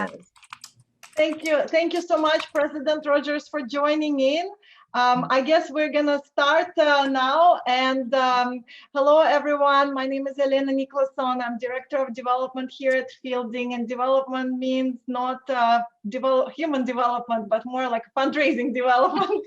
is. Thank you. Thank you so much, President Rogers, for joining in. I guess we're going to start now. And hello, everyone. My name is Elena Nicholson. I'm Director of Development here at Fielding. And development means not human development, but more like fundraising development.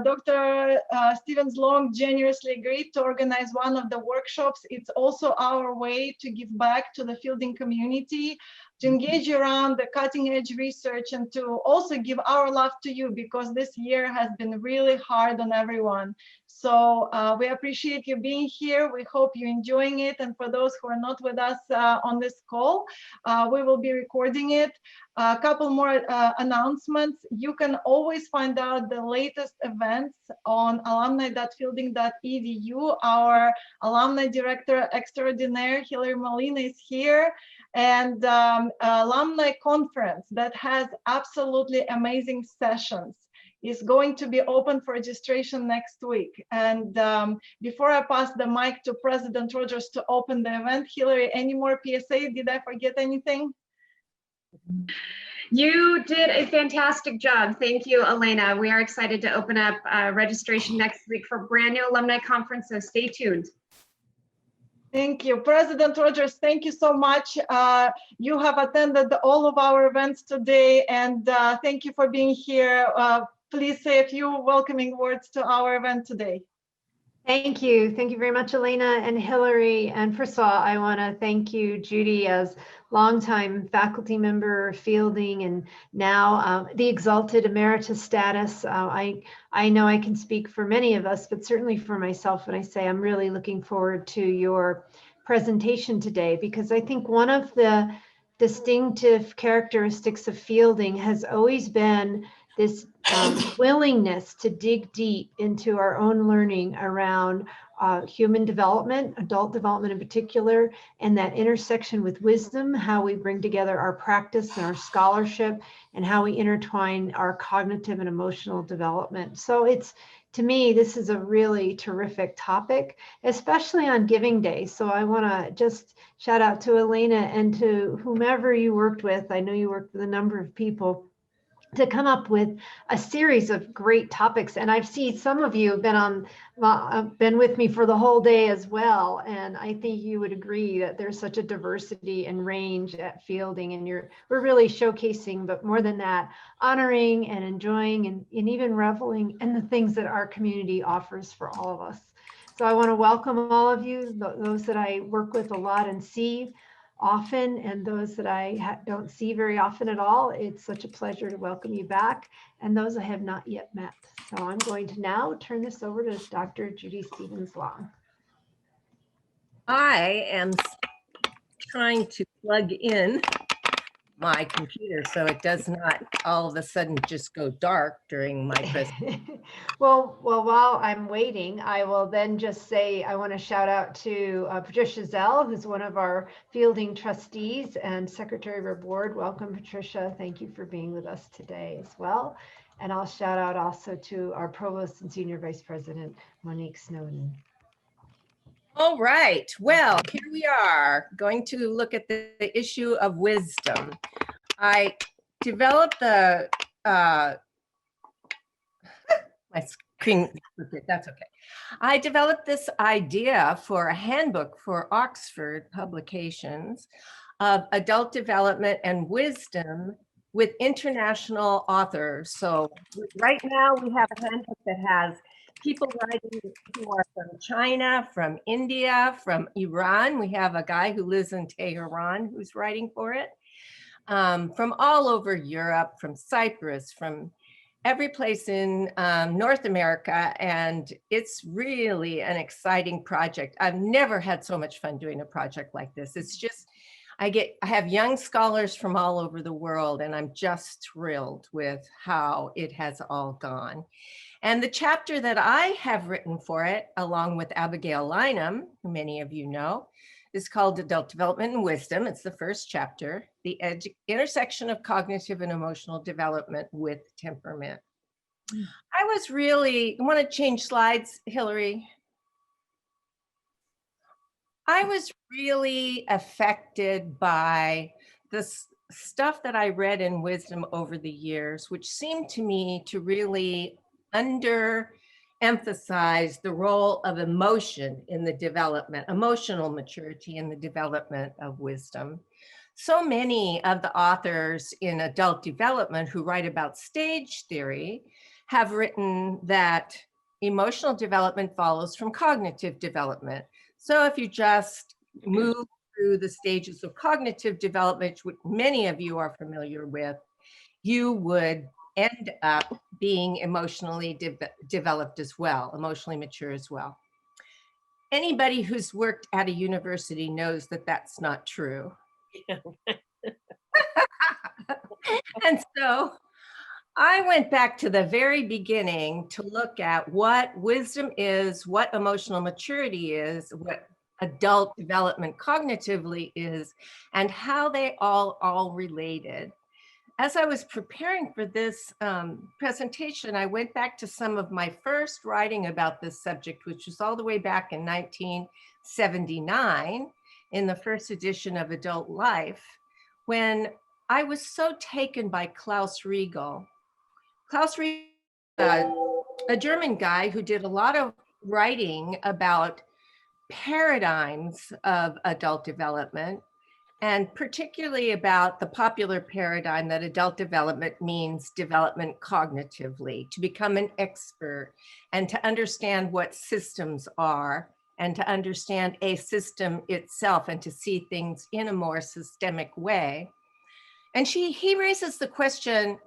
Dr. Stevens Long generously agreed to organize one of the workshops. It's also our way to give back to the Fielding community, to engage around the cutting edge research, and to also give our love to you, because this year has been really hard on everyone. So we appreciate you being here. We hope you're enjoying it. And for those who are not with us on this call, we will be recording it. A couple more announcements. You can always find out the latest events on alumni.fielding.edu. Our alumni director extraordinaire, Hilary Molina, is here. And alumni conference that has absolutely amazing sessions is going to be open for registration next week. And before I pass the mic to President Rogers to open the event, Hilary, any more PSA? Did I forget anything? You did a fantastic job. Thank you, Elena. We are excited to open up registration next week for a brand new alumni conference, so stay tuned. Thank you. President Rogers, thank you so much. You have attended all of our events today, and thank you for being here. Please say a few welcoming words to our event today. Thank you. Thank you very much, Elena and Hilary. And first of all, I want to thank you, Judy, as longtime faculty member of Fielding, and now the exalted Emerita status. I know I can speak for many of us, but certainly for myself when I say I'm really looking forward to your presentation today, because I think one of the distinctive characteristics of Fielding has always been this willingness to dig deep into our own learning around human development, adult development in particular, and that intersection with wisdom, how we bring together our practice and our scholarship, and how we intertwine our cognitive and emotional development. So to me, this is a really terrific topic, especially on Giving Day. So I want to just shout out to Elena and to whomever you worked with. I know you worked with a number of people to come up with a series of great topics. And I've seen some of you have been with me for the whole day as well. And I think you would agree that there's such a diversity and range at Fielding, and we're really showcasing, but more than that, honoring and enjoying and even reveling in the things that our community offers for all of us. So I want to welcome all of you, those that I work with a lot and see often, and those that I don't see very often at all. It's such a pleasure to welcome you back, and those I have not yet met. So I'm going to now turn this over to Dr. Judy Stevens Long. I am trying to plug in my computer so it does not all of a sudden just go dark during my presentation. Well, while I'm waiting, I will then just say I want to shout out to Patricia Zell, who's one of our Fielding trustees and secretary of our board. Welcome, Patricia. Thank you for being with us today as well. And I'll shout out also to our provost and senior vice president, Monique Snowden. All right, well, here we are going to look at the issue of wisdom. I developed the, my screen, that's okay. I developed this idea for a handbook for Oxford Publications of adult development and wisdom with international authors. So right now we have a handbook that has people writing who are from China, from India, from Iran. We have a guy who lives in Tehran who's writing for it. From all over Europe, from Cyprus, from every place in North America. And it's really an exciting project. I've never had so much fun doing a project like this. It's just, I have young scholars from all over the world, and I'm just thrilled with how it has all gone. And the chapter that I have written for it, along with Abigail Lynham, who many of you know, is called Adult Development and Wisdom. It's the first chapter, the intersection of cognitive and emotional development with temperament. I was really, want to change slides, Hilary? I was really affected by this stuff that I read in wisdom over the years, which seemed to me to really emphasize the role of emotion in the development, emotional maturity in the development of wisdom. So many of the authors in adult development who write about stage theory have written that emotional development follows from cognitive development. So if you just move through the stages of cognitive development, which many of you are familiar with, you would end up being emotionally developed as well, emotionally mature as well. Anybody who's worked at a university knows that that's not true. And so I went back to the very beginning to look at what wisdom is, what emotional maturity is, what adult development cognitively is, and how they all related. As I was preparing for this presentation, I went back to some of my first writing about this subject, which was all the way back in 1979 in the first edition of Adult Life, when I was so taken by Klaus Riegel. Klaus Riegel, a German guy who did a lot of writing about paradigms of adult development, and particularly about the popular paradigm that adult development means development cognitively, to become an expert and to understand what systems are and to understand a system itself and to see things in a more systemic way. And he raises the question,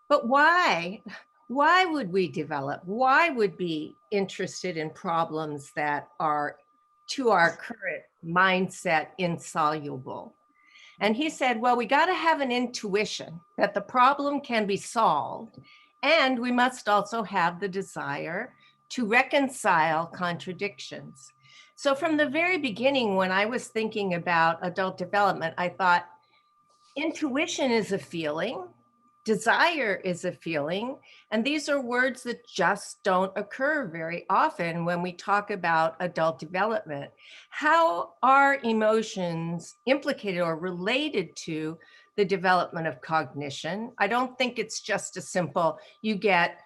but why? Why would we develop? Why would we be interested in problems that are, to our current mindset, insoluble? And he said, well, we got to have an intuition that the problem can be solved, and we must also have the desire to reconcile contradictions. So from the very beginning, when I was thinking about adult development, I thought intuition is a feeling, desire is a feeling, and these are words that just don't occur very often when we talk about adult development. How are emotions implicated or related to the development of cognition? I don't think it's just a simple, you get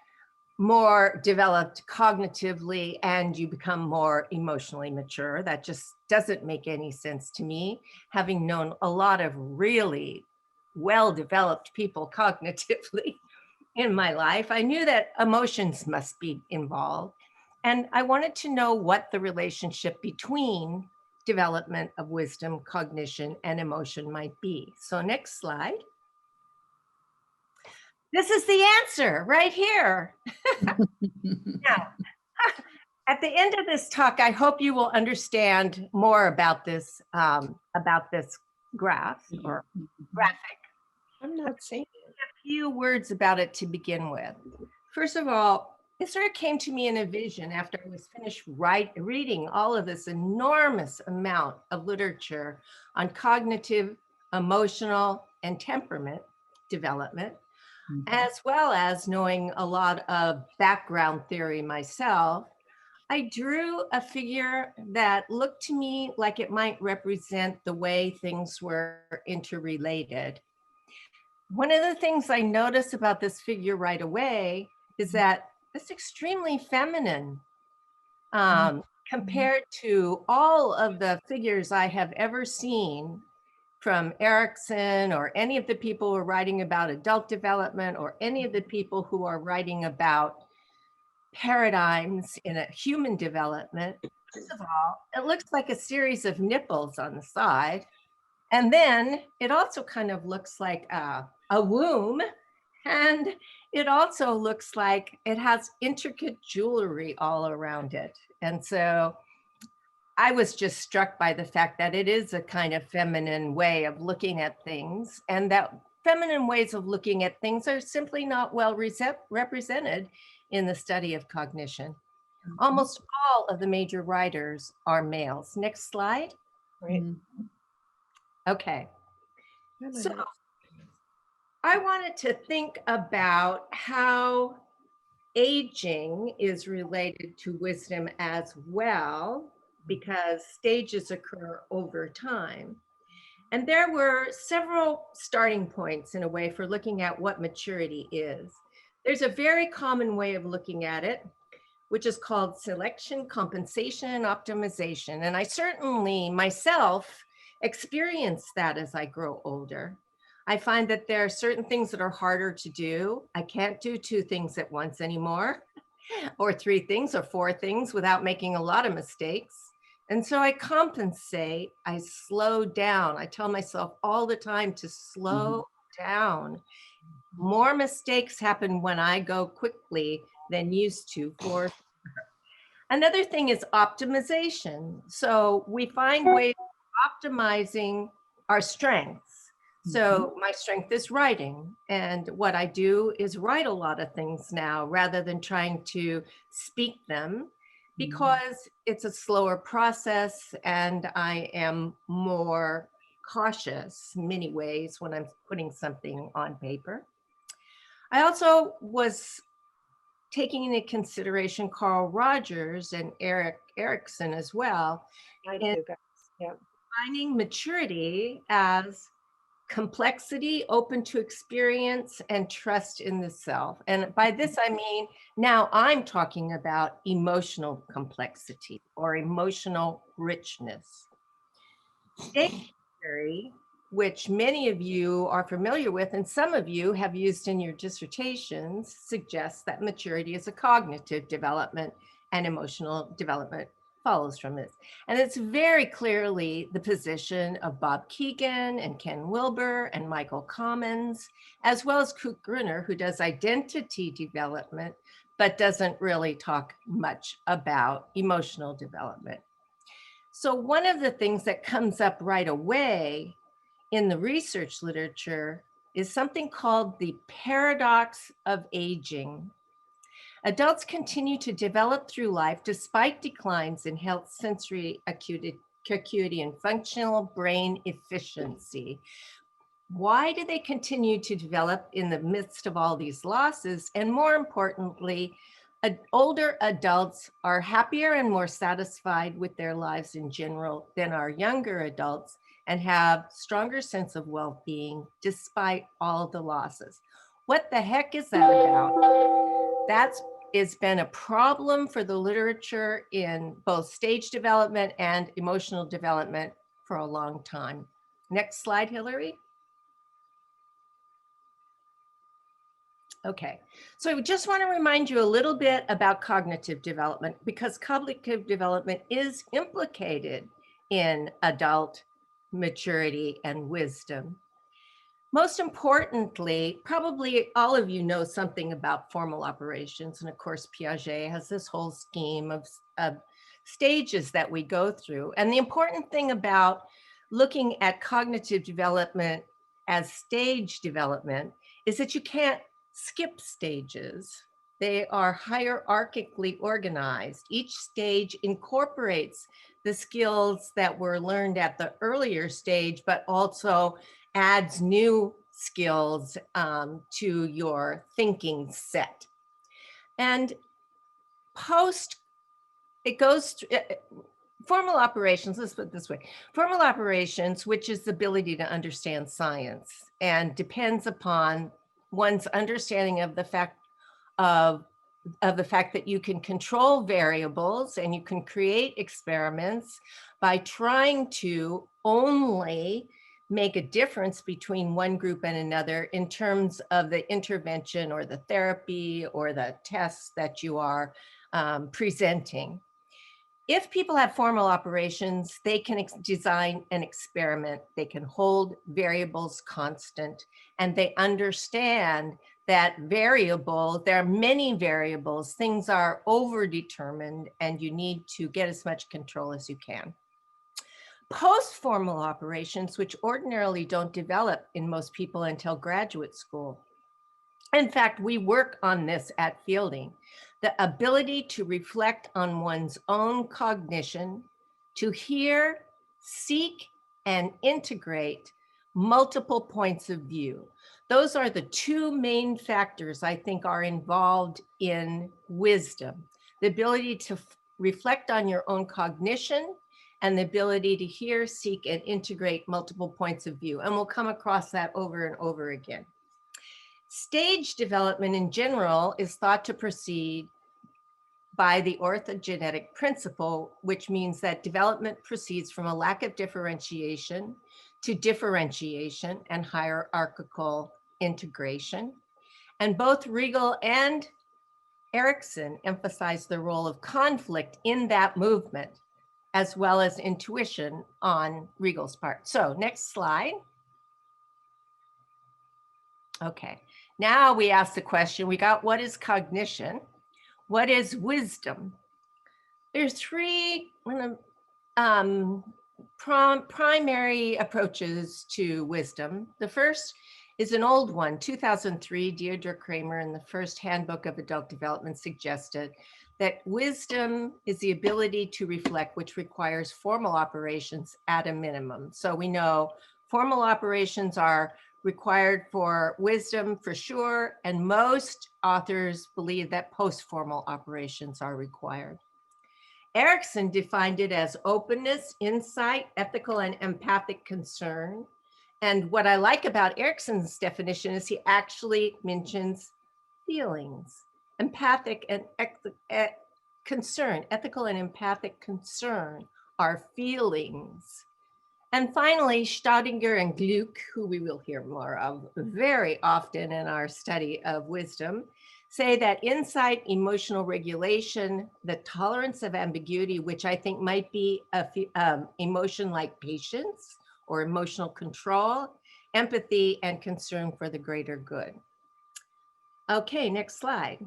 more developed cognitively and you become more emotionally mature. That just doesn't make any sense to me, having known a lot of really well-developed people cognitively in my life. I knew that emotions must be involved, and I wanted to know what the relationship between development of wisdom, cognition, and emotion might be. So next slide. This is the answer right here. Now, at the end of this talk, I hope you will understand more about this graph or graphic. I'm not seeing it. A few words about it to begin with. First of all, it sort of came to me in a vision after I was finished reading all of this enormous amount of literature on cognitive, emotional, and temperament development, as well as knowing a lot of background theory myself. I drew a figure that looked to me like it might represent the way things were interrelated. One of the things I noticed about this figure right away is that it's extremely feminine compared to all of the figures I have ever seen from Erickson or any of the people who are writing about adult development or any of the people who are writing about paradigms in a human development. First of all, it looks like a series of nipples on the side. And then it also kind of looks like a womb. And it also looks like it has intricate jewelry all around it. And so I was just struck by the fact that it is a kind of feminine way of looking at things, and that feminine ways of looking at things are simply not well represented in the study of cognition. Almost all of the major writers are males. Next slide. Right. Okay. So I wanted to think about how aging is related to wisdom as well. because stages occur over time. And there were several starting points in a way for looking at what maturity is. There's a very common way of looking at it, which is called selection, compensation, and optimization. And I certainly myself experience that as I grow older. I find that there are certain things that are harder to do. I can't do 2 things at once anymore, or 3 things or 4 things without making a lot of mistakes. And so I compensate, I slow down. I tell myself all the time to slow down. More mistakes happen when I go quickly than used to for sure. Another thing is optimization. So we find ways of optimizing our strengths. So my strength is writing. And what I do is write a lot of things now rather than trying to speak them, because it's a slower process and I am more cautious in many ways when I'm putting something on paper. I also was taking into consideration Carl Rogers and Erik Erikson as well, and defining maturity as complexity, open to experience, and trust in the self. And by this, I mean, now I'm talking about emotional complexity or emotional richness. Stage theory, which many of you are familiar with and some of you have used in your dissertations, suggests that maturity is a cognitive development and emotional development follows from this. And it's very clearly the position of Bob Keegan and Ken Wilber and Michael Commons, as well as Kurt Gruner, who does identity development, but doesn't really talk much about emotional development. So one of the things that comes up right away in the research literature is something called the paradox of aging. Adults continue to develop through life despite declines in health, sensory acuity, and functional brain efficiency. Why do they continue to develop in the midst of all these losses? And more importantly, older adults are happier and more satisfied with their lives in general than our younger adults and have stronger sense of well-being despite all the losses. What the heck is that about? That's been a problem for the literature in both stage development and emotional development for a long time. Next slide, Hillary. Okay, so I just want to remind you a little bit about cognitive development, because cognitive development is implicated in adult maturity and wisdom. Most importantly, probably all of you know something about formal operations. And of course, Piaget has this whole scheme of stages that we go through. And the important thing about looking at cognitive development as stage development is that you can't skip stages. They are hierarchically organized. Each stage incorporates the skills that were learned at the earlier stage, but also adds new skills to your thinking set. And formal operations, let's put it this way, formal operations, which is the ability to understand science and depends upon one's understanding of the fact that you can control variables and you can create experiments by trying to only make a difference between one group and another in terms of the intervention or the therapy or the tests that you are presenting. If people have formal operations, they can design an experiment, they can hold variables constant, and they understand that there are many variables, things are overdetermined, and you need to get as much control as you can. Post-formal operations, which ordinarily don't develop in most people until graduate school. In fact, we work on this at Fielding. The ability to reflect on one's own cognition, to hear, seek, and integrate multiple points of view. Those are the 2 main factors I think are involved in wisdom. The ability reflect on your own cognition, and the ability to hear, seek, and integrate multiple points of view. And we'll come across that over and over again. Stage development in general is thought to proceed by the orthogenetic principle, which means that development proceeds from a lack of differentiation to differentiation and hierarchical integration. And both Riegel and Erikson emphasize the role of conflict in that movement, as well as intuition on Riegel's part. So next slide. Okay, now we ask the question, we got what is cognition? What is wisdom? There's three primary approaches to wisdom. The first is an old one, 2003, Deirdre Kramer in the first handbook of adult development suggested that wisdom is the ability to reflect, which requires formal operations at a minimum. So we know formal operations are required for wisdom for sure, and most authors believe that post-formal operations are required. Erikson defined it as openness, insight, ethical and empathic concern. And what I like about Erikson's definition is he actually mentions feelings, empathic and concern, ethical and empathic concern are feelings. And finally, Staudinger and Gluck, who we will hear more of very often in our study of wisdom, say that insight, emotional regulation, the tolerance of ambiguity, which I think might be emotion like patience or emotional control, empathy, and concern for the greater good. Okay, next slide.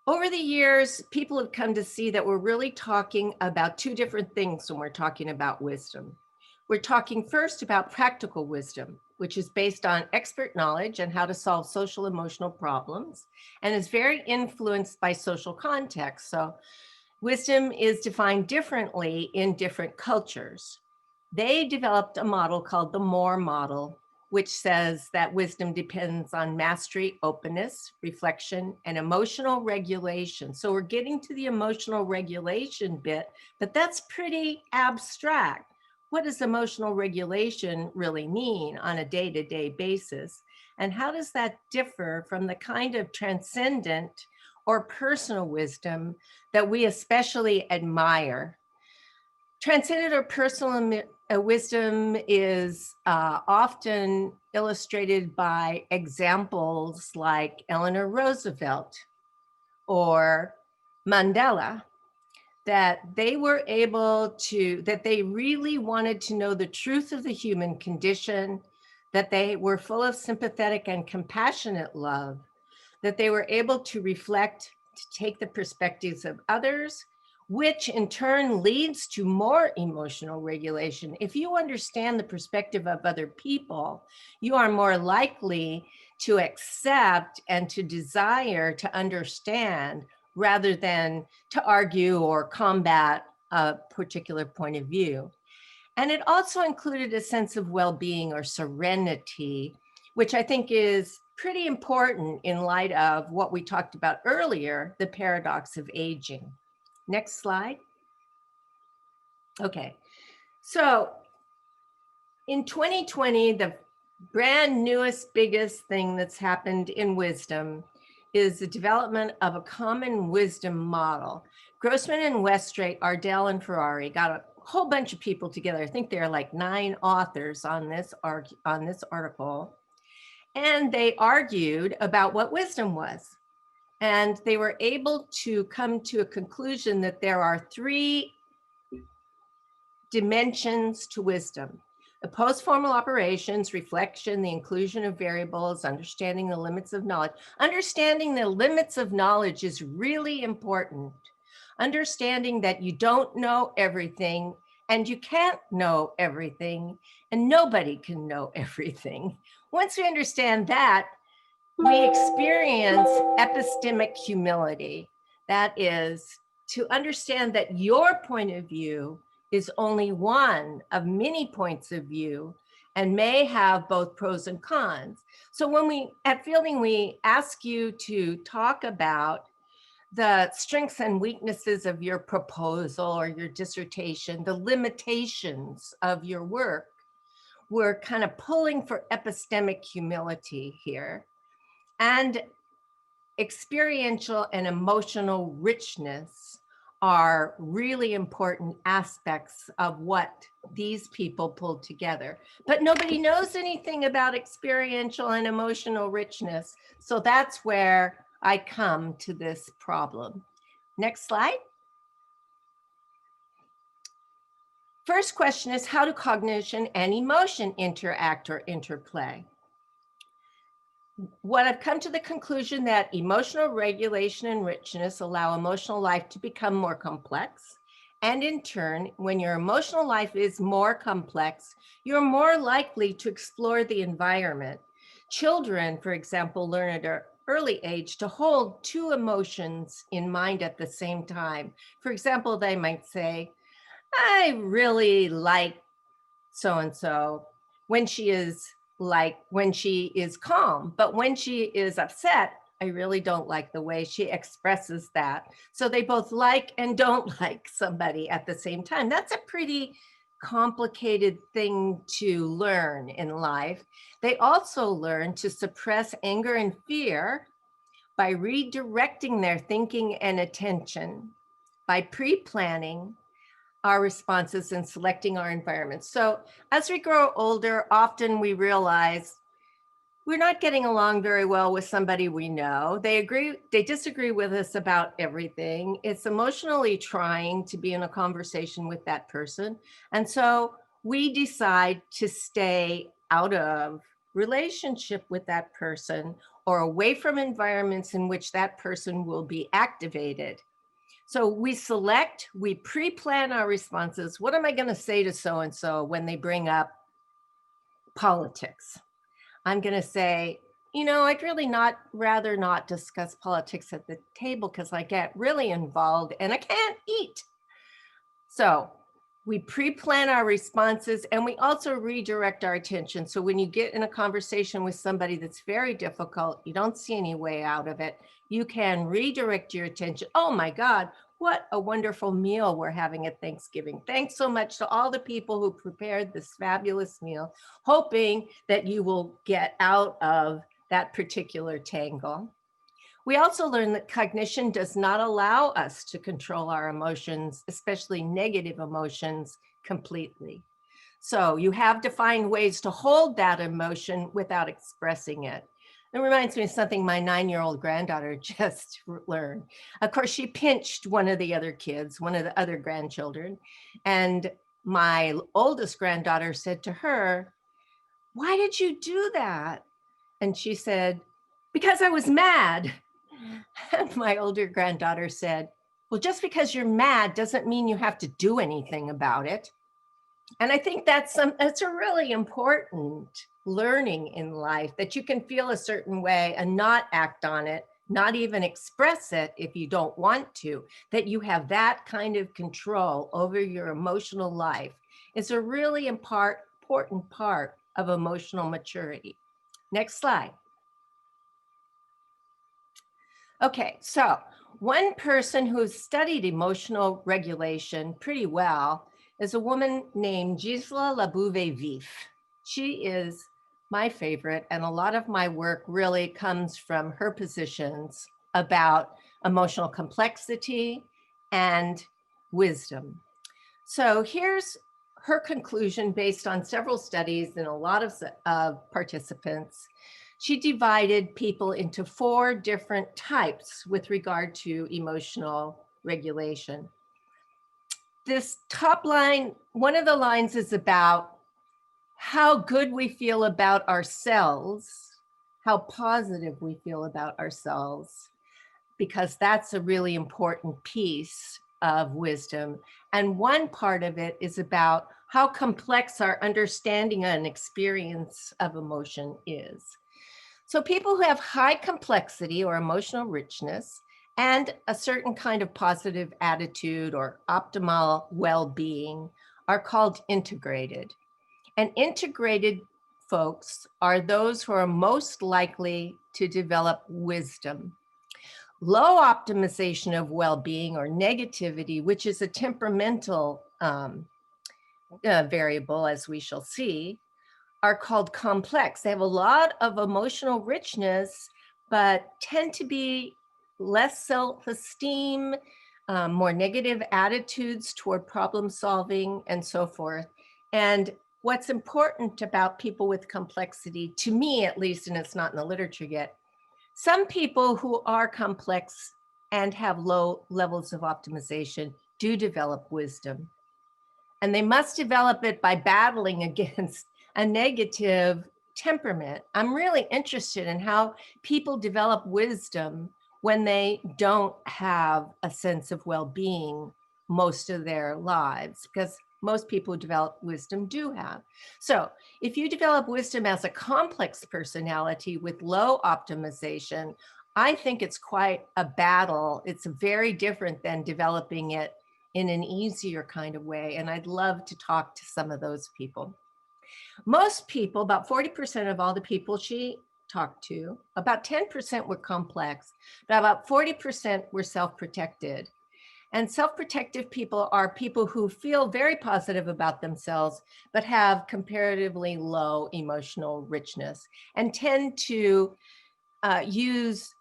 Over the years, people have come to see that we're really talking about two different things when we're talking about wisdom. We're talking first about practical wisdom, which is based on expert knowledge and how to solve social emotional problems, and is very influenced by social context. So wisdom is defined differently in different cultures. They developed a model called the Moore model, which says that wisdom depends on mastery, openness, reflection, and emotional regulation. So we're getting to the emotional regulation bit, but that's pretty abstract. What does emotional regulation really mean on a day-to-day basis? And how does that differ from the kind of transcendent or personal wisdom that we especially admire? Transcendent or personal wisdom is often illustrated by examples like Eleanor Roosevelt or Mandela, that they were able to, that they really wanted to know the truth of the human condition, that they were full of sympathetic and compassionate love, that they were able to reflect, to take the perspectives of others, which in turn leads to more emotional regulation. If you understand the perspective of other people, you are more likely to accept and to desire to understand rather than to argue or combat a particular point of view. And it also included a sense of well-being or serenity, which I think is pretty important in light of what we talked about earlier, the paradox of aging. Next slide. Okay, so in 2020, the brand newest, biggest thing that's happened in wisdom is the development of a common wisdom model. Grossman and Westrate, Ardell and Ferrari got a whole bunch of people together. I think there are like 9 authors on this article. And they argued about what wisdom was. And they were able to come to a conclusion that there are 3 dimensions to wisdom: the post-formal operations, reflection, the inclusion of variables, understanding the limits of knowledge. Understanding the limits of knowledge is really important. Understanding that you don't know everything and you can't know everything and nobody can know everything. Once we understand that, we experience epistemic humility. That is to understand that your point of view is only one of many points of view and may have both pros and cons. So when we, at Fielding, we ask you to talk about the strengths and weaknesses of your proposal or your dissertation, the limitations of your work, we're kind of pulling for epistemic humility here. And experiential and emotional richness are really important aspects of what these people pulled together. But nobody knows anything about experiential and emotional richness. So that's where I come to this problem. Next slide. First question is, how do cognition and emotion interact or interplay? What I've come to the conclusion that emotional regulation and richness allow emotional life to become more complex. And in turn, when your emotional life is more complex, you're more likely to explore the environment. Children, for example, learn at an early age to hold two emotions in mind at the same time. For example, they might say, I really like so-and-so when she is calm, but when she is upset, I really don't like the way she expresses that. So they both like and don't like somebody at the same time. That's a pretty complicated thing to learn in life. They also learn to suppress anger and fear by redirecting their thinking and attention, by pre-planning our responses and selecting our environment. So as we grow older, often we realize we're not getting along very well with somebody we know. They disagree with us about everything. It's emotionally trying to be in a conversation with that person. And so we decide to stay out of relationship with that person or away from environments in which that person will be activated. So we pre-plan our responses. What am I going to say to so-and-so when they bring up politics? I'm going to say, I'd really rather not discuss politics at the table because I get really involved and I can't eat. So we pre-plan our responses and we also redirect our attention. So when you get in a conversation with somebody that's very difficult, you don't see any way out of it, you can redirect your attention. Oh my God, what a wonderful meal we're having at Thanksgiving. Thanks so much to all the people who prepared this fabulous meal, hoping that you will get out of that particular tangle. We also learn that cognition does not allow us to control our emotions, especially negative emotions, completely. So you have to find ways to hold that emotion without expressing it. It reminds me of something my 9-year-old granddaughter just learned. Of course, she pinched one of the other kids, one of the other grandchildren. And my oldest granddaughter said to her, "Why did you do that?" And she said, "Because I was mad." And my older granddaughter said, "Well, just because you're mad doesn't mean you have to do anything about it." And I think that's a really important learning in life, that you can feel a certain way and not act on it, not even express it if you don't want to, that you have that kind of control over your emotional life is a really important part of emotional maturity. Next slide. Okay, so one person who's studied emotional regulation pretty well is a woman named Gisela Labouve-Vif. She is my favorite, and a lot of my work really comes from her positions about emotional complexity and wisdom. So here's her conclusion based on several studies and a lot of participants. She divided people into 4 different types with regard to emotional regulation. This top line, one of the lines is about how good we feel about ourselves, how positive we feel about ourselves, because that's a really important piece of wisdom. And one part of it is about how complex our understanding and experience of emotion is. So people who have high complexity or emotional richness and a certain kind of positive attitude or optimal well-being are called integrated. And integrated folks are those who are most likely to develop wisdom. low optimization of well-being or negativity, which is a temperamental variable, as we shall see, are called complex. They have a lot of emotional richness, but tend to be less self-esteem, more negative attitudes toward problem solving, and so forth. And what's important about people with complexity, to me at least, and it's not in the literature yet, some people who are complex and have low levels of optimization do develop wisdom. And they must develop it by battling against a negative temperament. I'm really interested in how people develop wisdom when they don't have a sense of well-being most of their lives, because most people who develop wisdom do have. So if you develop wisdom as a complex personality with low optimization, I think it's quite a battle. It's very different than developing it in an easier kind of way. And I'd love to talk to some of those people. Most people, about 40% of all the people she talked to, about 10% were complex, but about 40% were self-protected. And self-protective people are people who feel very positive about themselves, but have comparatively low emotional richness and tend to use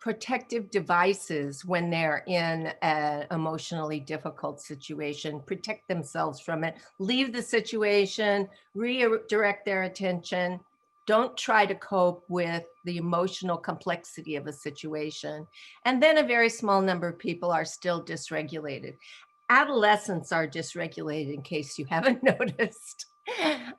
protective devices when they're in an emotionally difficult situation, protect themselves from it, leave the situation, redirect their attention. Don't try to cope with the emotional complexity of a situation. And then a very small number of people are still dysregulated. Adolescents are dysregulated, in case you haven't noticed,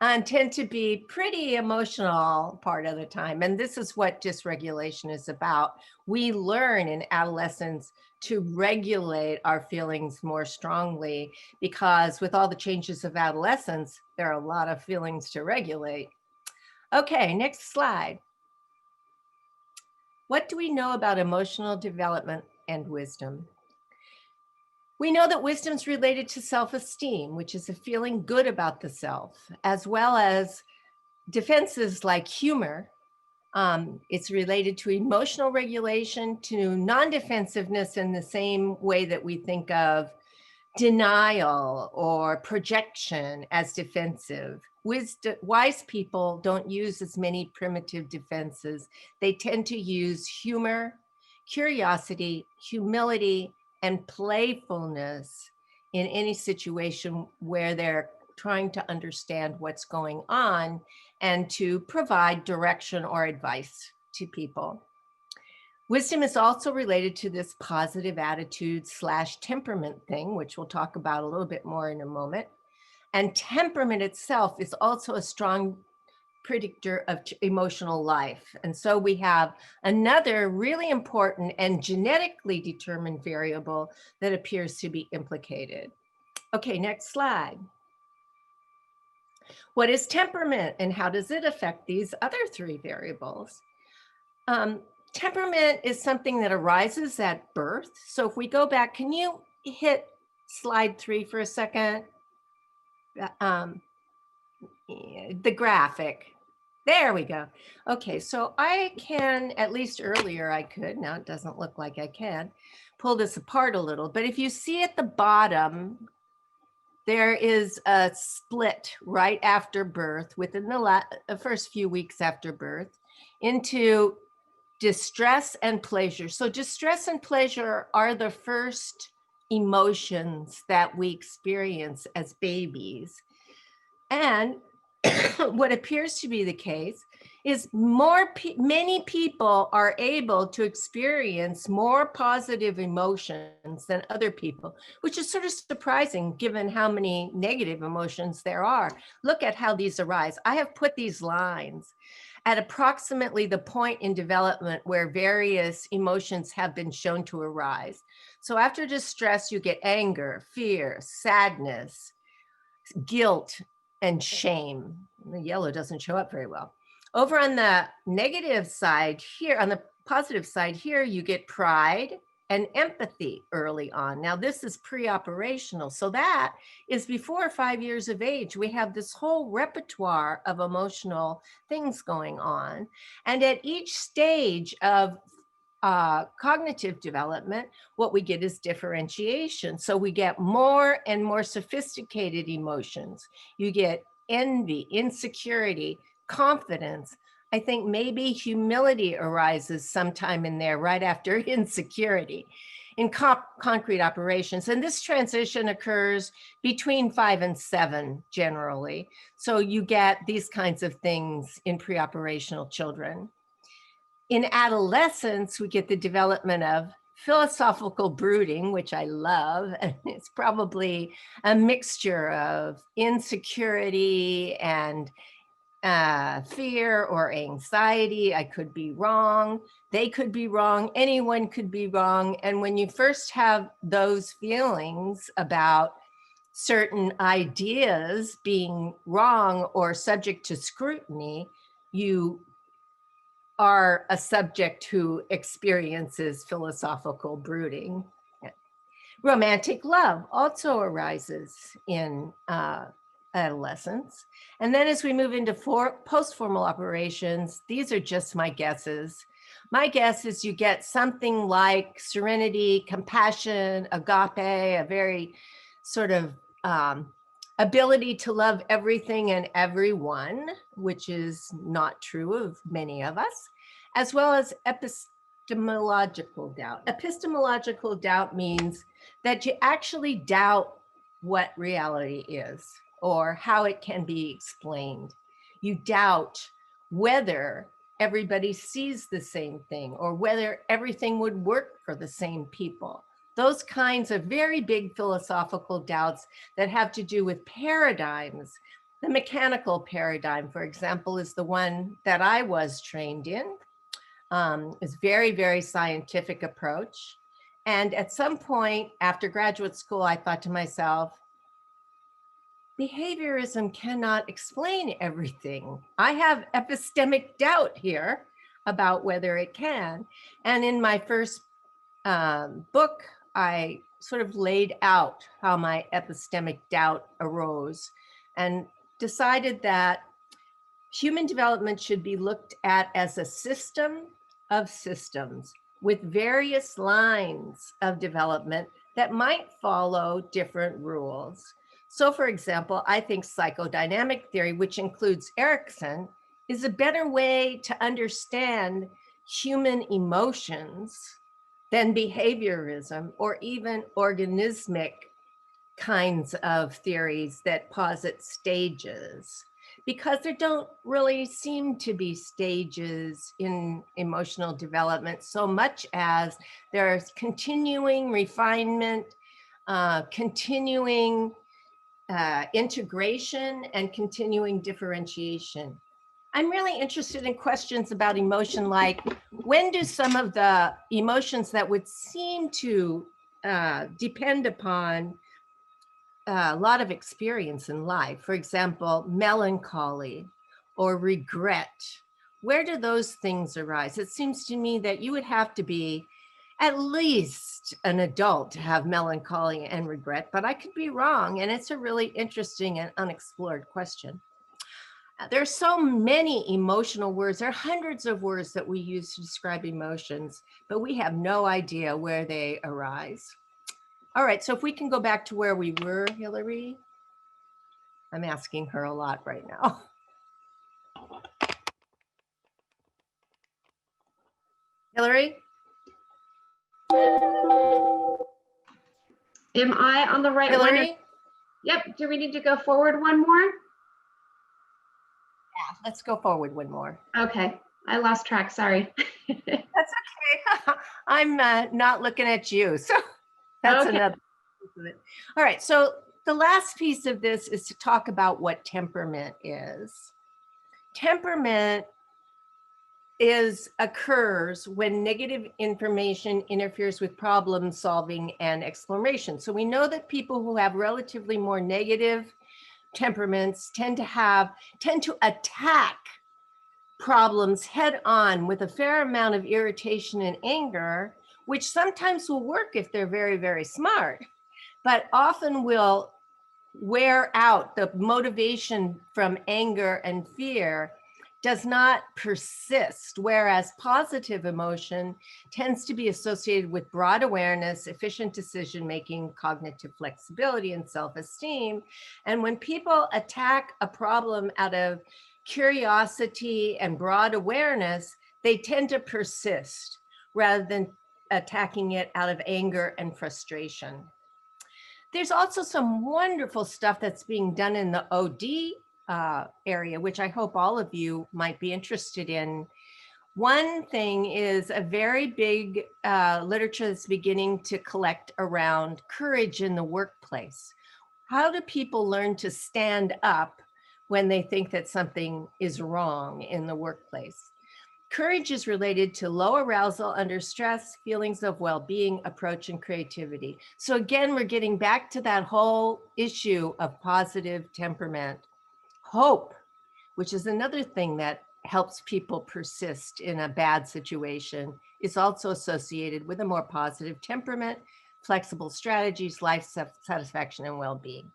and tend to be pretty emotional part of the time. And this is what dysregulation is about. We learn in adolescence to regulate our feelings more strongly, because with all the changes of adolescence, there are a lot of feelings to regulate. Okay, next slide. What do we know about emotional development and wisdom? We know that wisdom is related to self-esteem, which is a feeling good about the self, as well as defenses like humor. It's related to emotional regulation, to non-defensiveness in the same way that we think of denial or projection as defensive. Wise people don't use as many primitive defenses. They tend to use humor, curiosity, humility, and playfulness in any situation where they're trying to understand what's going on and to provide direction or advice to people. Wisdom is also related to this positive attitude / temperament thing, which we'll talk about a little bit more in a moment. And temperament itself is also a strong predictor of emotional life. And so we have another really important and genetically determined variable that appears to be implicated. Okay, next slide. What is temperament and how does it affect these other three variables? Temperament is something that arises at birth. So if we go back, can you hit slide 3 for a second? The graphic. There we go. Okay, so I can, at least earlier I could, now it doesn't look like I can, pull this apart a little. But if you see at the bottom, there is a split right after birth, within the first few weeks after birth, into distress and pleasure. So distress and pleasure are the first emotions that we experience as babies. And what appears to be the case is many people are able to experience more positive emotions than other people, which is sort of surprising given how many negative emotions there are. Look at how these arise. I have put these lines at approximately the point in development where various emotions have been shown to arise. So after distress, you get anger, fear, sadness, guilt, and shame. The yellow doesn't show up very well. Over on the negative side here, on the positive side here, you get pride and empathy early on. Now this is pre-operational. So that is before 5 years of age. We have this whole repertoire of emotional things going on. And at each stage of cognitive development, what we get is differentiation. So we get more and more sophisticated emotions. You get envy, insecurity, confidence. I think maybe humility arises sometime in there right after insecurity in concrete operations. And this transition occurs between 5 and 7 generally. So you get these kinds of things in pre-operational children. In adolescence, we get the development of philosophical brooding, which I love. And it's probably a mixture of insecurity and fear or anxiety. I could be wrong. They could be wrong. Anyone could be wrong. And when you first have those feelings about certain ideas being wrong or subject to scrutiny, you are a subject who experiences philosophical brooding. Romantic love also arises in adolescence. And then as we move into post-formal operations, these are just my guesses. My guess is you get something like serenity, compassion, agape, a very sort of ability to love everything and everyone, which is not true of many of us, as well as epistemological doubt. Epistemological doubt means that you actually doubt what reality is or how it can be explained. You doubt whether everybody sees the same thing or whether everything would work for the same people. Those kinds of very big philosophical doubts that have to do with paradigms. The mechanical paradigm, for example, is the one that I was trained in. It's very, very scientific approach. And at some point after graduate school, I thought to myself, behaviorism cannot explain everything. I have epistemic doubt here about whether it can. And in my first book, I sort of laid out how my epistemic doubt arose and decided that human development should be looked at as a system of systems with various lines of development that might follow different rules. So for example, I think psychodynamic theory, which includes Erikson, is a better way to understand human emotions than behaviorism or even organismic kinds of theories that posit stages, because there don't really seem to be stages in emotional development so much as there's continuing refinement, continuing integration, and continuing differentiation. I'm really interested in questions about emotion, like when do some of the emotions that would seem to depend upon a lot of experience in life, for example, melancholy or regret, where do those things arise? It seems to me that you would have to be at least an adult to have melancholy and regret, but I could be wrong. And it's a really interesting and unexplored question. There's so many emotional words. There are hundreds of words that we use to describe emotions, but we have no idea where they arise. All right, so if we can go back to where we were, Hillary. I'm asking her a lot right now. Hillary? Am I on the right one? Hillary? Yep, do we need to go forward one more? Yeah, let's go forward one more. Okay, I lost track, sorry. That's okay. I'm not looking at you, so that's Okay. another piece of it. All right, so the last piece of this is to talk about what temperament is. Temperament occurs when negative information interferes with problem solving and exploration. So we know that people who have relatively more negative temperaments tend to attack problems head on with a fair amount of irritation and anger, which sometimes will work if they're very, very smart, but often will wear out the motivation from anger and fear does not persist, whereas positive emotion tends to be associated with broad awareness, efficient decision-making, cognitive flexibility, and self-esteem. And when people attack a problem out of curiosity and broad awareness, they tend to persist rather than attacking it out of anger and frustration. There's also some wonderful stuff that's being done in the OD area, which I hope all of you might be interested in. One thing is a very big literature that's beginning to collect around courage in the workplace. How do people learn to stand up when they think that something is wrong in the workplace? Courage is related to low arousal under stress, feelings of well-being, approach, and creativity. So again, we're getting back to that whole issue of positive temperament. Hope, which is another thing that helps people persist in a bad situation, is also associated with a more positive temperament, flexible strategies, life satisfaction, and well-being.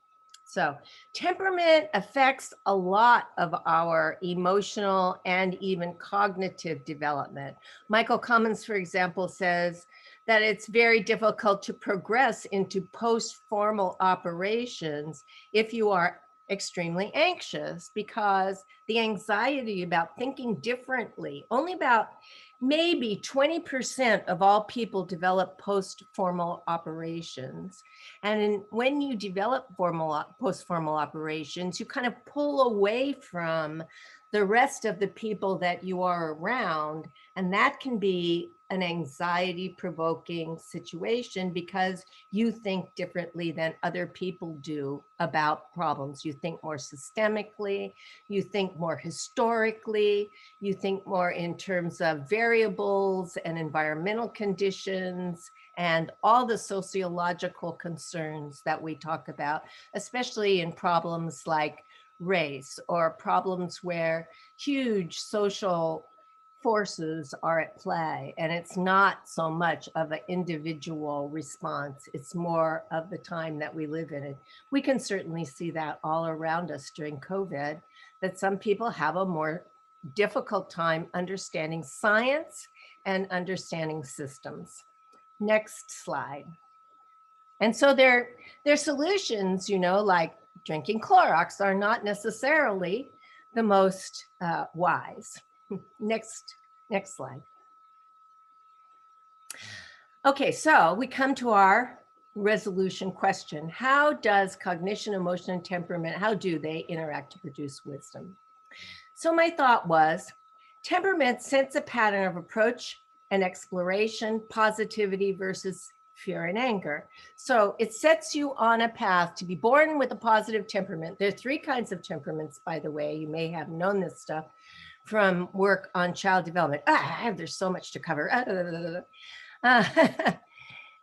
So temperament affects a lot of our emotional and even cognitive development. Michael Cummins, for example, says that it's very difficult to progress into post-formal operations if you are extremely anxious, because the anxiety about thinking differently, only about maybe 20% of all people develop post-formal operations. And when you develop post-formal operations, you kind of pull away from the rest of the people that you are around. And that can be an anxiety-provoking situation because you think differently than other people do about problems. You think more systemically, you think more historically, you think more in terms of variables and environmental conditions and all the sociological concerns that we talk about, especially in problems like race or problems where huge social forces are at play, and it's not so much of an individual response, it's more of the time that we live in it. We can certainly see that all around us during COVID, that some people have a more difficult time understanding science and understanding systems. Next slide. And so their solutions, you know, like drinking Clorox, are not necessarily the most wise. Next slide. Okay, so we come to our resolution question. How does cognition, emotion, and temperament, how do they interact to produce wisdom? So my thought was, temperament sets a pattern of approach and exploration, positivity versus fear and anger. So it sets you on a path to be born with a positive temperament. There are 3 kinds of temperaments, by the way. You may have known this stuff from work on child development. There's so much to cover.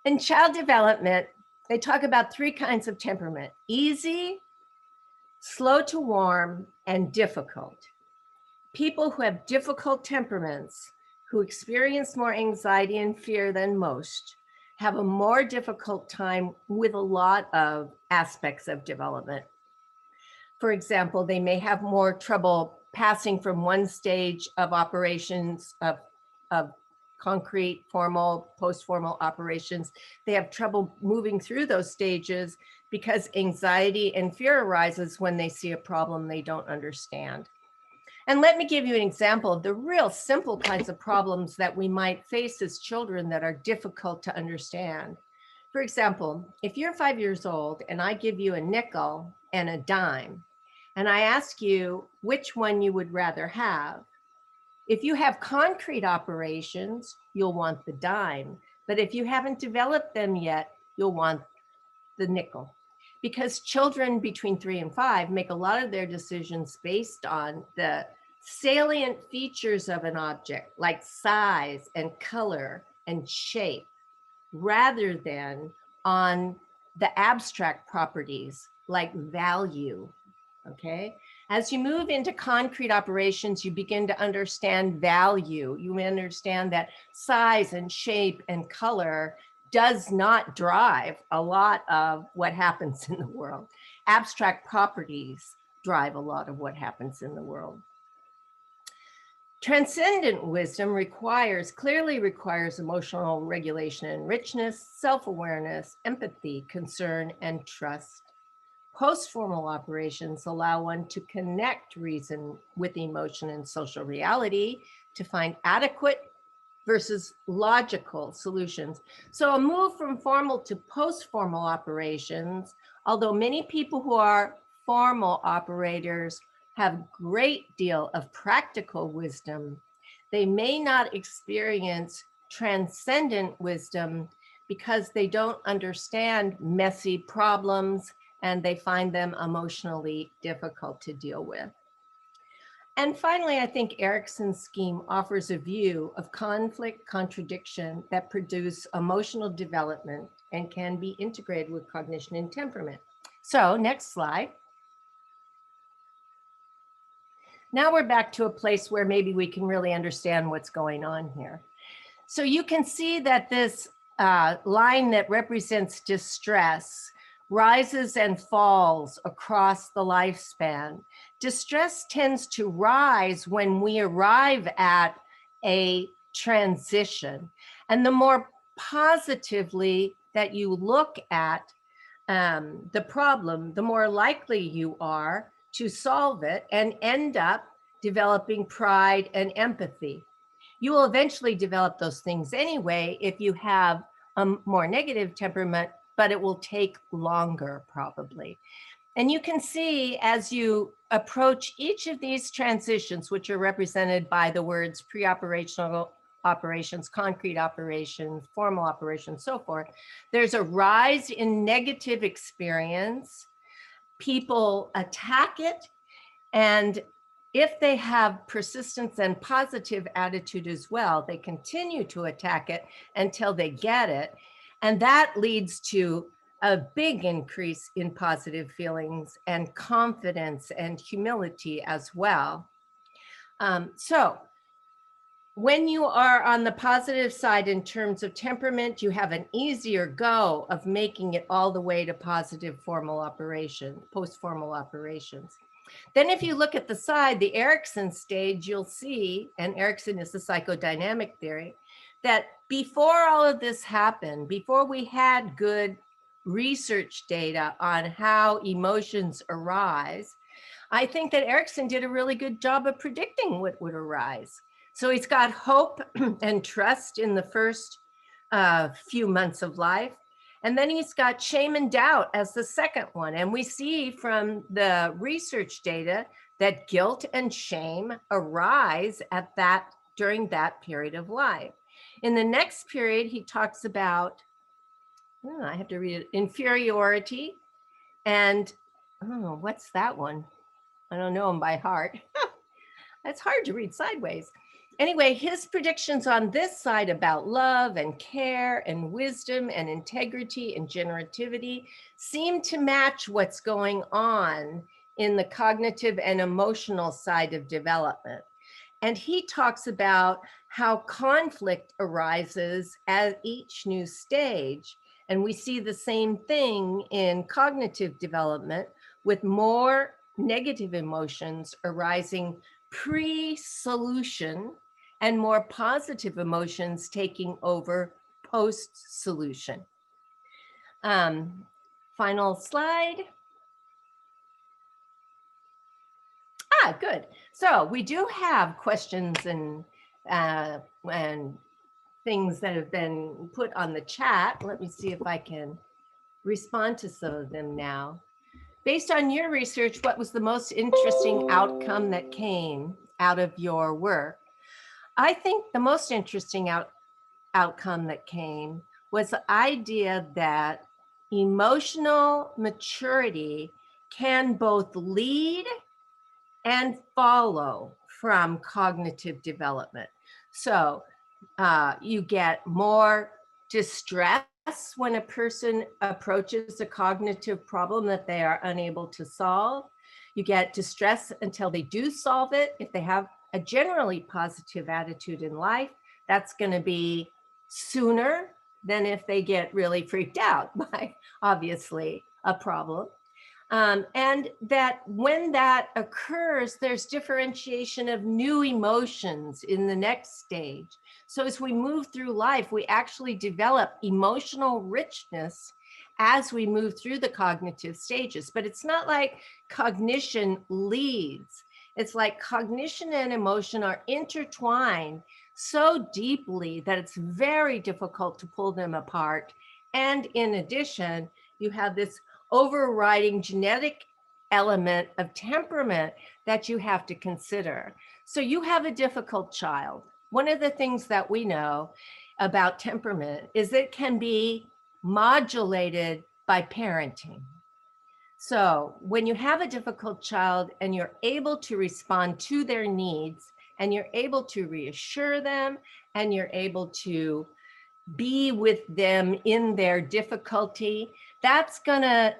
In child development, they talk about 3 kinds of temperament: easy, slow to warm, and difficult. People who have difficult temperaments, who experience more anxiety and fear than most, have a more difficult time with a lot of aspects of development. For example, they may have more trouble passing from one stage of operations of concrete, formal, post-formal operations. They have trouble moving through those stages because anxiety and fear arises when they see a problem they don't understand. And let me give you an example of the real simple kinds of problems that we might face as children that are difficult to understand. For example, if you're 5 years old and I give you a nickel and a dime, and I ask you which one you would rather have. If you have concrete operations, you'll want the dime. But if you haven't developed them yet, you'll want the nickel. Because children between 3 and 5 make a lot of their decisions based on the salient features of an object, like size and color and shape, rather than on the abstract properties like value. Okay, as you move into concrete operations, you begin to understand value. You understand that size and shape and color does not drive a lot of what happens in the world. Abstract properties drive a lot of what happens in the world. Transcendent wisdom clearly requires emotional regulation and richness, self-awareness, empathy, concern, and trust. Post-formal operations allow one to connect reason with emotion and social reality to find adequate versus logical solutions. So a move from formal to post-formal operations, although many people who are formal operators have a great deal of practical wisdom, they may not experience transcendent wisdom because they don't understand messy problems and they find them emotionally difficult to deal with. And finally, I think Erikson's scheme offers a view of conflict, contradiction that produce emotional development and can be integrated with cognition and temperament. So next slide. Now we're back to a place where maybe we can really understand what's going on here. So you can see that this line that represents distress rises and falls across the lifespan. Distress tends to rise when we arrive at a transition. And the more positively that you look at the problem, the more likely you are to solve it and end up developing pride and empathy. You will eventually develop those things anyway if you have a more negative temperament, but it will take longer probably. And you can see as you approach each of these transitions, which are represented by the words pre-operational operations, concrete operations, formal operations, so forth, there's a rise in negative experience. People attack it, and if they have persistence and positive attitude as well, they continue to attack it until they get it. And that leads to a big increase in positive feelings and confidence and humility as well. So when you are on the positive side in terms of temperament, you have an easier go of making it all the way to positive formal operation, post-formal operations. Then if you look at the side, the Erikson stage, you'll see, and Erikson is the psychodynamic theory, that before all of this happened, before we had good research data on how emotions arise, I think that Erikson did a really good job of predicting what would arise. So he's got hope and trust in the first few months of life. And then he's got shame and doubt as the second one. And we see from the research data that guilt and shame arise at during that period of life. In the next period, he talks about, I have to read it, inferiority. And what's that one? I don't know them by heart. It's hard to read sideways. Anyway, his predictions on this side about love and care and wisdom and integrity and generativity seem to match what's going on in the cognitive and emotional side of development. And he talks about how conflict arises at each new stage. And we see the same thing in cognitive development with more negative emotions arising pre-solution and more positive emotions taking over post-solution. Final slide. Good. So we do have questions and things that have been put on the chat. Let me see if I can respond to some of them now. Based on your research, what was the most interesting outcome that came out of your work? I think the most interesting outcome that came was the idea that emotional maturity can both lead and follow from cognitive development. So you get more distress when a person approaches a cognitive problem that they are unable to solve. You get distress until they do solve it. If they have a generally positive attitude in life, that's going to be sooner than if they get really freaked out by, obviously, a problem. And that when that occurs, there's differentiation of new emotions in the next stage. So as we move through life, we actually develop emotional richness as we move through the cognitive stages. But it's not like cognition leads. It's like cognition and emotion are intertwined so deeply that it's very difficult to pull them apart. And in addition, you have this overriding genetic element of temperament that you have to consider. So you have a difficult child. One of the things that we know about temperament is it can be modulated by parenting. So when you have a difficult child and you're able to respond to their needs and you're able to reassure them and you're able to be with them in their difficulty, that's going to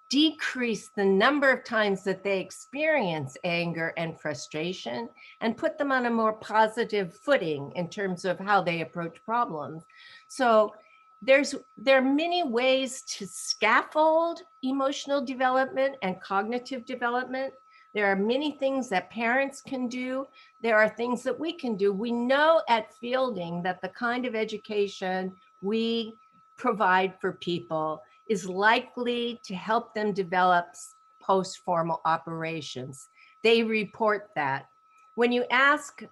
decrease the number of times that they experience anger and frustration and put them on a more positive footing in terms of how they approach problems. So there are many ways to scaffold emotional development and cognitive development. There are many things that parents can do. There are things that we can do. We know at Fielding that the kind of education we provide for people is likely to help them develop post-formal operations. They report that. When you ask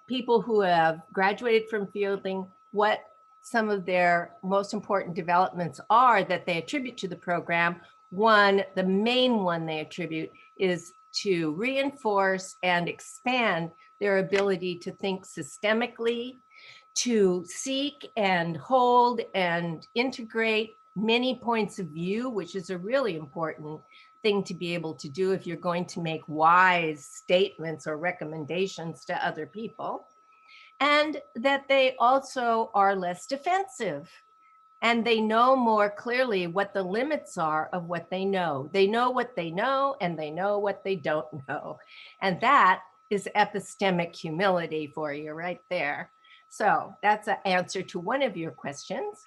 people who have graduated from Fielding what some of their most important developments are that they attribute to the program, the main one they attribute is to reinforce and expand their ability to think systemically, to seek and hold and integrate many points of view, which is a really important thing to be able to do if you're going to make wise statements or recommendations to other people. And that they also are less defensive. And they know more clearly what the limits are of what they know. They know what they know, and they know what they don't know. And that is epistemic humility for you right there. So that's an answer to one of your questions.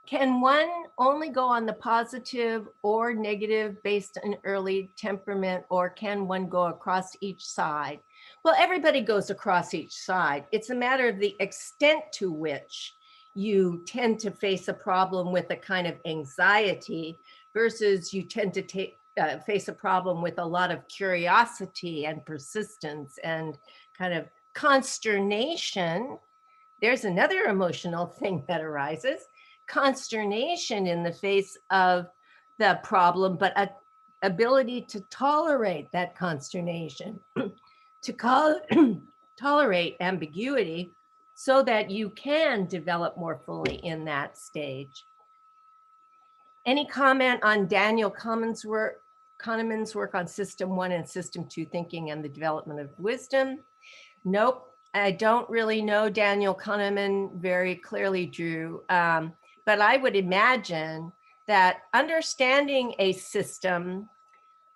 Can one only go on the positive or negative based on early temperament, or can one go across each side? Well, everybody goes across each side. It's a matter of the extent to which you tend to face a problem with a kind of anxiety versus you tend to face a problem with a lot of curiosity and persistence and kind of consternation. There's another emotional thing that arises. Consternation in the face of the problem, but an ability to tolerate that consternation, to tolerate ambiguity so that you can develop more fully in that stage. Any comment on Daniel Kahneman's work on System 1 and System 2 thinking and the development of wisdom? Nope, I don't really know Daniel Kahneman very clearly, Drew. But I would imagine that understanding a system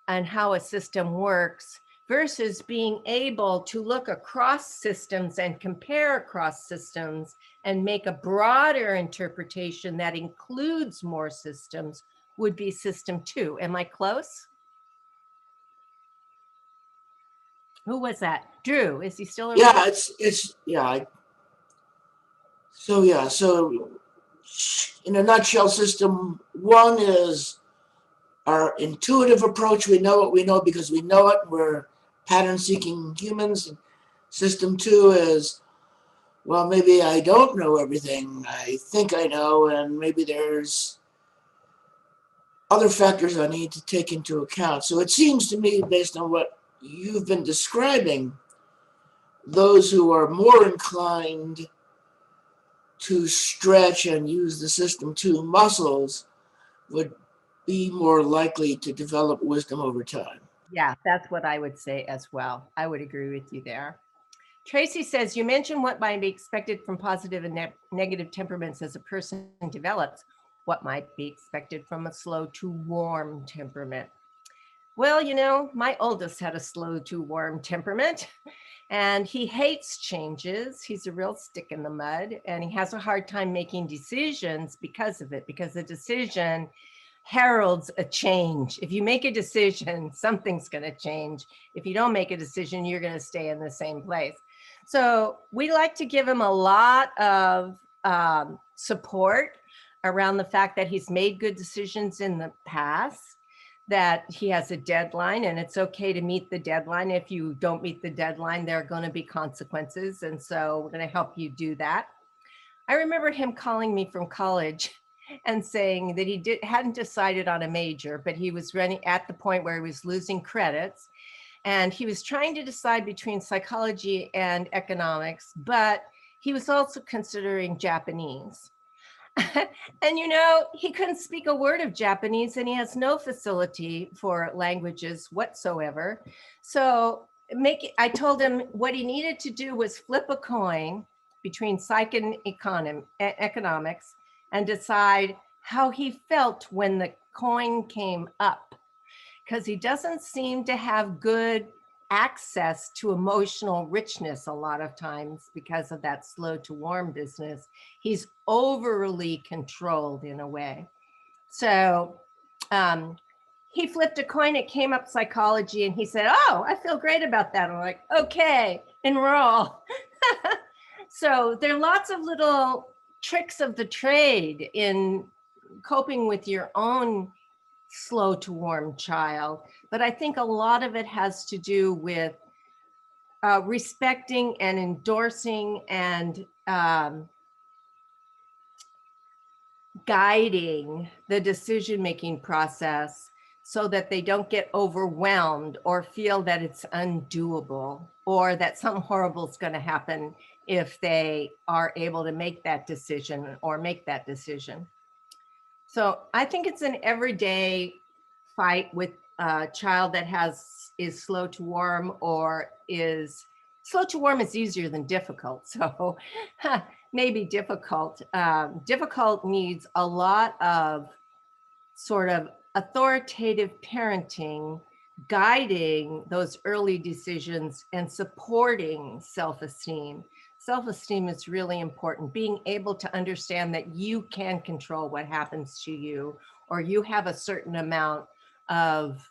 and how a system works versus being able to look across systems and compare across systems and make a broader interpretation that includes more systems would be System 2. Am I close? Who was that? Drew, is he still around? Yeah, so in a nutshell, System 1 is our intuitive approach. We know what we know because we know it. We're pattern-seeking humans. System 2 is, well, maybe I don't know everything I think I know, and maybe there's other factors I need to take into account. So it seems to me, based on what you've been describing, those who are more inclined to stretch and use the System 2 muscles would be more likely to develop wisdom over time. Yeah, that's what I would say as well. I would agree with you there. Tracy says, you mentioned what might be expected from positive and negative temperaments as a person develops. What might be expected from a slow to warm temperament? Well, you know, my oldest had a slow to warm temperament, and he hates changes. He's a real stick in the mud, and he has a hard time making decisions because of it, because the decision heralds a change. If you make a decision, something's going to change. If you don't make a decision, you're going to stay in the same place. So we like to give him a lot of support around the fact that he's made good decisions in the past, that he has a deadline, and it's okay to meet the deadline. If you don't meet the deadline, there are going to be consequences. And so we're going to help you do that. I remember him calling me from college and saying that he hadn't decided on a major, but he was running at the point where he was losing credits. And he was trying to decide between psychology and economics, but he was also considering Japanese. And, you know, he couldn't speak a word of Japanese, and he has no facility for languages whatsoever. So I told him what he needed to do was flip a coin between psych and economics and decide how he felt when the coin came up, because he doesn't seem to have good access to emotional richness a lot of times because of that slow to warm business. He's overly controlled in a way. So he flipped a coin, it came up psychology, and he said, oh, I feel great about that. I'm like, okay, enroll. So there are lots of little tricks of the trade in coping with your own slow to warm child. But I think a lot of it has to do with respecting and endorsing and guiding the decision-making process so that they don't get overwhelmed or feel that it's undoable or that something horrible is going to happen if they are able to make that decision or make that decision. So I think it's an everyday fight with a child that is slow to warm or is slow to warm is easier than difficult. So maybe difficult. Difficult needs a lot of sort of authoritative parenting, guiding those early decisions and supporting self-esteem. Self-esteem is really important. Being able to understand that you can control what happens to you, or you have a certain amount of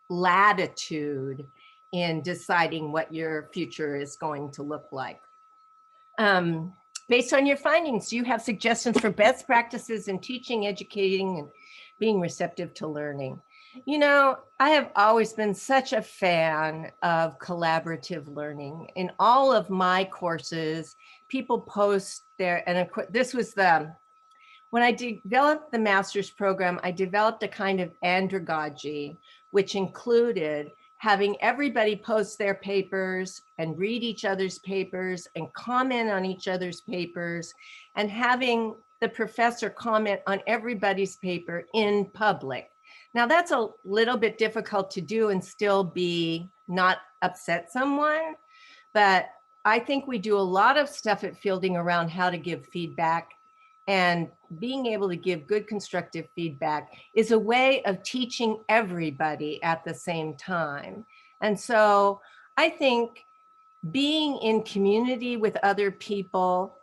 latitude in deciding what your future is going to look like. Based on your findings, do you have suggestions for best practices in teaching, educating, and being receptive to learning? You know, I have always been such a fan of collaborative learning. In all of my courses, people post their, and of course, this was when I developed the master's program, I developed a kind of andragogy, which included having everybody post their papers and read each other's papers and comment on each other's papers, and having the professor comment on everybody's paper in public. Now that's a little bit difficult to do and still be not upset someone, but I think we do a lot of stuff at Fielding around how to give feedback, and being able to give good constructive feedback is a way of teaching everybody at the same time. And so I think being in community with other people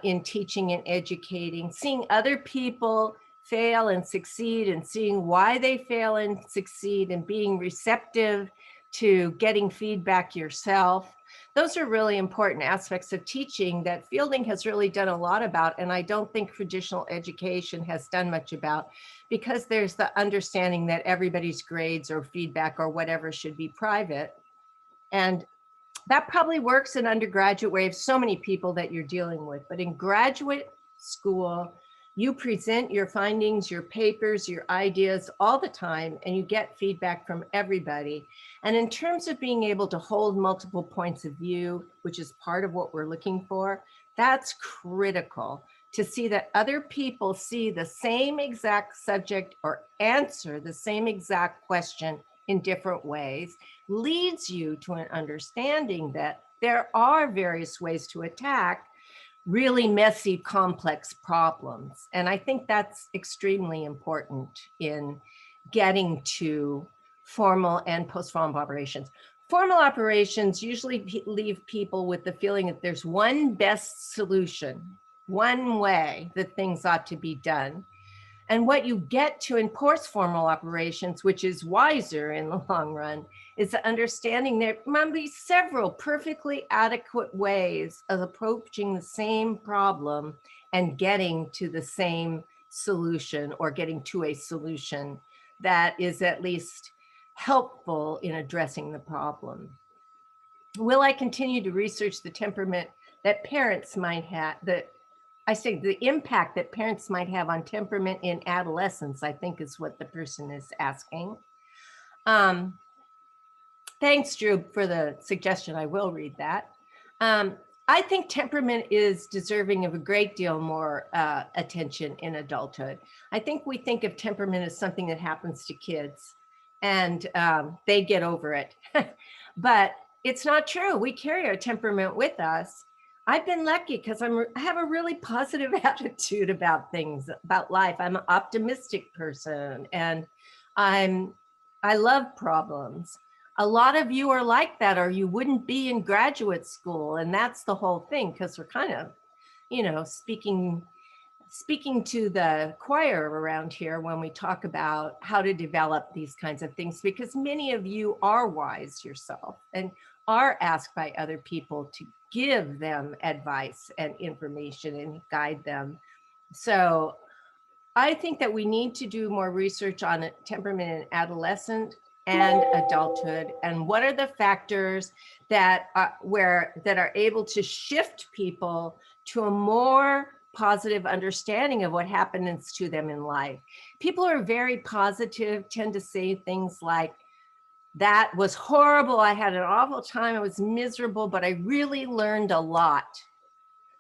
in teaching and educating, seeing other people fail and succeed and seeing why they fail and succeed and being receptive to getting feedback yourself. Those are really important aspects of teaching that Fielding has really done a lot about, and I don't think traditional education has done much about, because there's the understanding that everybody's grades or feedback or whatever should be private. And that probably works in undergraduate where you have so many people that you're dealing with, but in graduate school, you present your findings, your papers, your ideas all the time, and you get feedback from everybody. And in terms of being able to hold multiple points of view, which is part of what we're looking for, that's critical to see that other people see the same exact subject or answer the same exact question in different ways, leads you to an understanding that there are various ways to attack really messy, complex problems. And I think that's extremely important in getting to formal and post-formal operations. Formal operations usually leave people with the feeling that there's one best solution, one way that things ought to be done. And what you get to in post-formal operations, which is wiser in the long run, is the understanding there might be several perfectly adequate ways of approaching the same problem and getting to the same solution, or getting to a solution that is at least helpful in addressing the problem. Will I continue to research the temperament that parents might have, the impact that parents might have on temperament in adolescence, I think is what the person is asking. Thanks, Drew, for the suggestion. I will read that. I think temperament is deserving of a great deal more attention in adulthood. I think we think of temperament as something that happens to kids and they get over it. But it's not true. We carry our temperament with us. I've been lucky because I have a really positive attitude about things, about life. I'm an optimistic person, and I love problems. A lot of you are like that, or you wouldn't be in graduate school. And that's the whole thing, because we're kind of, you know, speaking to the choir around here when we talk about how to develop these kinds of things, because many of you are wise yourself and are asked by other people to give them advice and information and guide them. So I think that we need to do more research on temperament in adolescent and adulthood, and what are the factors that are able to shift people to a more positive understanding of what happens to them in life. People who are very positive tend to say things like, that was horrible, I had an awful time, I was miserable, but I really learned a lot.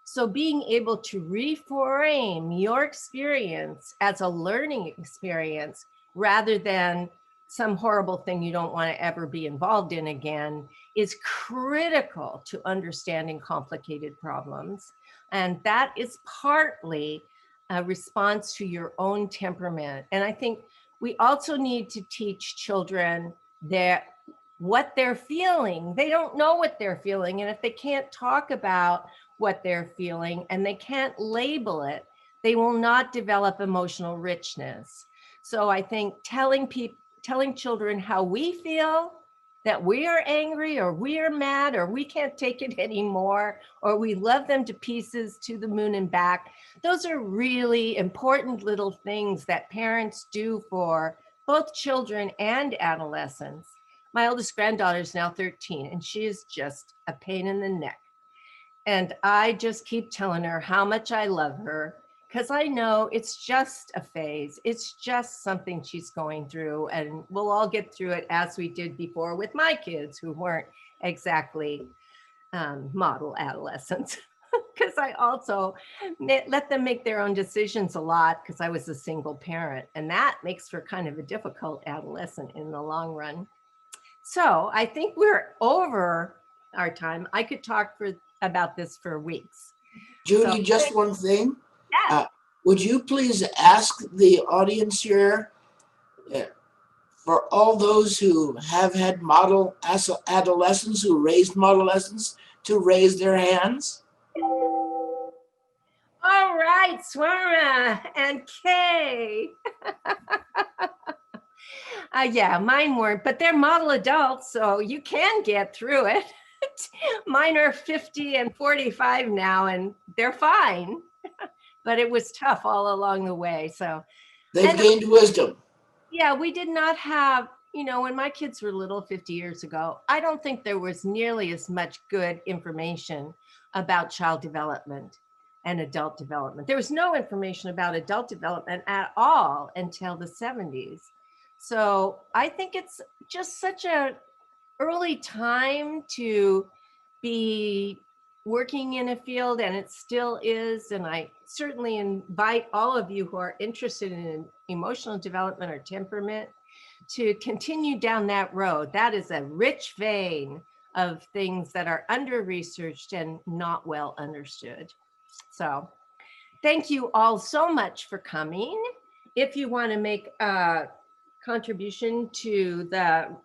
So being able to reframe your experience as a learning experience rather than some horrible thing you don't want to ever be involved in again is critical to understanding complicated problems. And that is partly a response to your own temperament. And I think we also need to teach children what they're feeling. They don't know what they're feeling. And if they can't talk about what they're feeling and they can't label it, they will not develop emotional richness. So I think telling children how we feel, that we are angry or we are mad or we can't take it anymore, or we love them to pieces, to the moon and back. Those are really important little things that parents do for both children and adolescents. My oldest granddaughter is now 13 and she is just a pain in the neck. And I just keep telling her how much I love her, because I know it's just a phase. It's just something she's going through, and we'll all get through it as we did before with my kids who weren't exactly model adolescents, because I also let them make their own decisions a lot because I was a single parent, and that makes for kind of a difficult adolescent in the long run. So I think we're over our time. I could talk about this for weeks. Judy, just one thing. Yeah. Would you please ask the audience here, for all those who have had model adolescents, who raised model adolescents, to raise their hands? All right, Swarma and Kay. Yeah, mine weren't, but they're model adults, so you can get through it. Mine are 50 and 45 now, and they're fine. But it was tough all along the way. So They've gained wisdom. Yeah, we did not have, when my kids were little 50 years ago, I don't think there was nearly as much good information about child development and adult development. There was no information about adult development at all until the 70s. So I think it's just such an early time to be working in a field, and it still is. And I certainly invite all of you who are interested in emotional development or temperament to continue down that road. That is a rich vein of things that are under-researched and not well understood. So thank you all so much for coming. If you want to make a contribution to the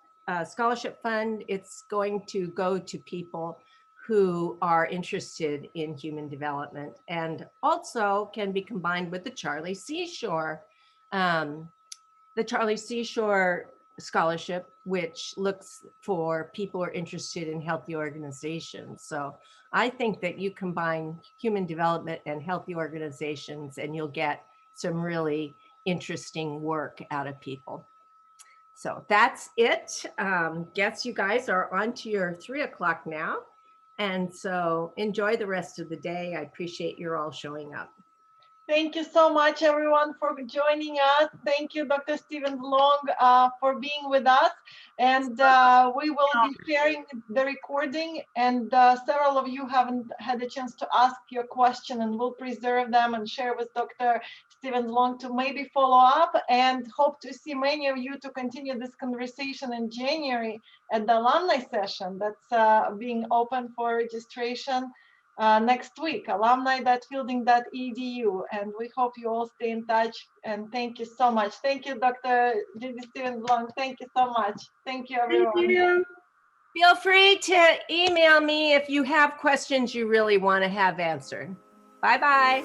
scholarship fund, it's going to go to people who are interested in human development, and also can be combined with the Charlie Seashore the Charlie Seashore Scholarship, which looks for people who are interested in healthy organizations. So I think that you combine human development and healthy organizations, and you'll get some really interesting work out of people. So that's it. Guess you guys are on to your 3 o'clock now. And so enjoy the rest of the day. I appreciate you're all showing up. Thank you so much, everyone, for joining us. Thank you, Dr. Stevens Long, for being with us. And we will be sharing the recording. And several of you haven't had a chance to ask your question, and we'll preserve them and share with Dr. Stevens Long to maybe follow up, and hope to see many of you to continue this conversation in January at the alumni session that's being open for registration next week, alumni.fielding.edu. And we hope you all stay in touch. And thank you so much. Thank you, Dr. Judith Stevens Long. Thank you so much. Thank you, everyone. Thank you. Feel free to email me if you have questions you really want to have answered. Bye-bye.